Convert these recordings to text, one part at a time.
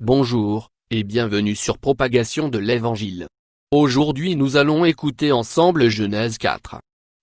Bonjour, et bienvenue sur Propagation de l'Évangile. Aujourd'hui nous allons écouter ensemble Genèse 4.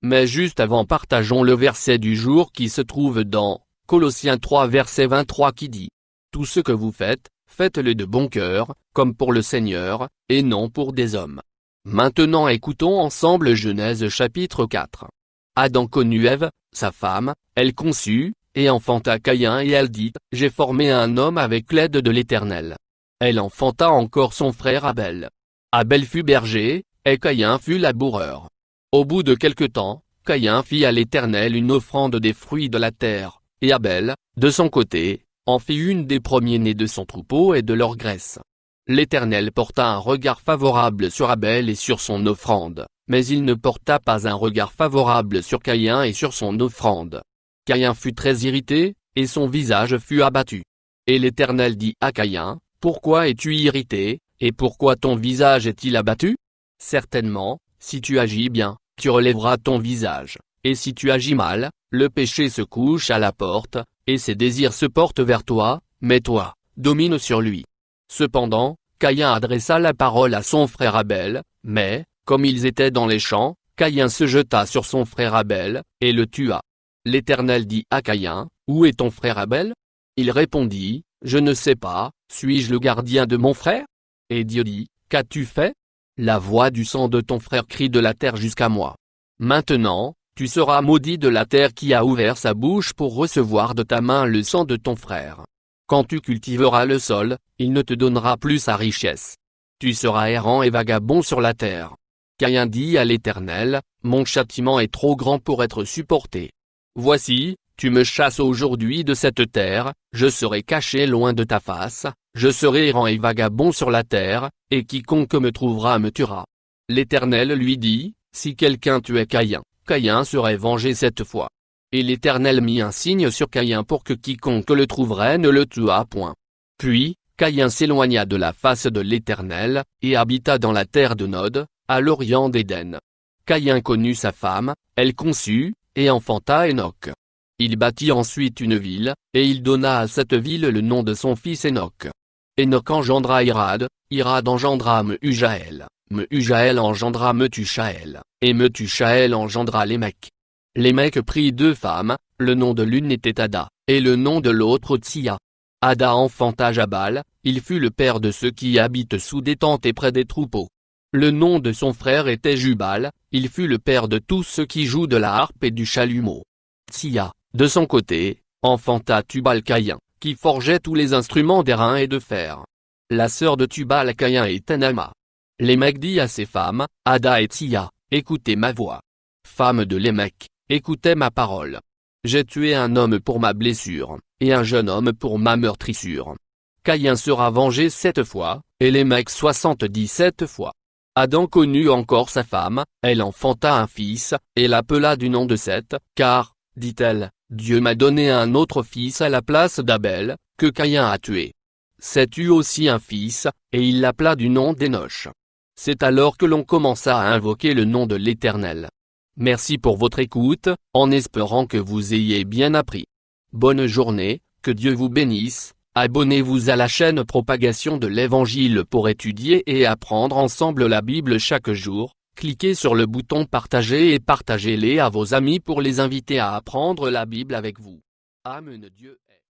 Mais juste avant partageons le verset du jour qui se trouve dans Colossiens 3 verset 23 qui dit « Tout ce que vous faites, faites-le de bon cœur, comme pour le Seigneur, et non pour des hommes. » Maintenant écoutons ensemble Genèse chapitre 4. Adam connut Ève, sa femme, elle conçut, et enfanta Caïn et elle dit « J'ai formé un homme avec l'aide de l'Éternel. » Elle enfanta encore son frère Abel. Abel fut berger, et Caïn fut laboureur. Au bout de quelque temps, Caïn fit à l'Éternel une offrande des fruits de la terre, et Abel, de son côté, en fit une des premiers-nés de son troupeau et de leur graisse. L'Éternel porta un regard favorable sur Abel et sur son offrande, mais il ne porta pas un regard favorable sur Caïn et sur son offrande. Caïn fut très irrité, et son visage fut abattu. Et l'Éternel dit à Caïn, « Pourquoi es-tu irrité, et pourquoi ton visage est-il abattu? Certainement, si tu agis bien, tu relèveras ton visage, et si tu agis mal, le péché se couche à la porte, et ses désirs se portent vers toi, mais toi, domine sur lui. » Cependant, Caïn adressa la parole à son frère Abel, mais, comme ils étaient dans les champs, Caïn se jeta sur son frère Abel, et le tua. L'Éternel dit à Caïn, « Où est ton frère Abel ?» Il répondit, « Je ne sais pas, suis-je le gardien de mon frère ?» Et Dieu dit, « Qu'as-tu fait ? La voix du sang de ton frère crie de la terre jusqu'à moi. Maintenant, tu seras maudit de la terre qui a ouvert sa bouche pour recevoir de ta main le sang de ton frère. Quand tu cultiveras le sol, il ne te donnera plus sa richesse. Tu seras errant et vagabond sur la terre. » Caïn dit à l'Éternel, « Mon châtiment est trop grand pour être supporté. Voici, tu me chasses aujourd'hui de cette terre, je serai caché loin de ta face, je serai errant et vagabond sur la terre, et quiconque me trouvera me tuera. » L'Éternel lui dit, « Si quelqu'un tuait Caïn, Caïn serait vengé cette fois. » Et l'Éternel mit un signe sur Caïn pour que quiconque le trouverait ne le tuât point. Puis, Caïn s'éloigna de la face de l'Éternel, et habita dans la terre de Nod, à l'orient d'Éden. Caïn connut sa femme, elle conçut, et enfanta Enoch. Il bâtit ensuite une ville, et il donna à cette ville le nom de son fils Enoch. Enoch engendra Irad, Irad engendra Mehujaël, Mehujaël engendra Methushaël, et Methushaël engendra Lémec. Lémec prit deux femmes, le nom de l'une était Ada, et le nom de l'autre Tsia. Ada enfanta Jabal, il fut le père de ceux qui habitent sous des tentes et près des troupeaux. Le nom de son frère était Jubal, il fut le père de tous ceux qui jouent de la harpe et du chalumeau. Tsia, de son côté, enfanta Tubal-Caïn, qui forgeait tous les instruments d'airain et de fer. La sœur de Tubal-Caïn était Naama. Lémec dit à ses femmes, Ada et Tsia, écoutez ma voix. Femmes de Lémec, écoutez ma parole. J'ai tué un homme pour ma blessure, et un jeune homme pour ma meurtrissure. Caïn sera vengé 7 fois, et Lémec 77 fois. Adam connut encore sa femme, elle enfanta un fils, et l'appela du nom de Seth, car, dit-elle, Dieu m'a donné un autre fils à la place d'Abel, que Caïn a tué. Seth eut aussi un fils, et il l'appela du nom d'Énoch. C'est alors que l'on commença à invoquer le nom de l'Éternel. Merci pour votre écoute, en espérant que vous ayez bien appris. Bonne journée, que Dieu vous bénisse. Abonnez-vous à la chaîne Propagation de l'Évangile pour étudier et apprendre ensemble la Bible chaque jour. Cliquez sur le bouton partager et partagez-les à vos amis pour les inviter à apprendre la Bible avec vous. Amen Dieu.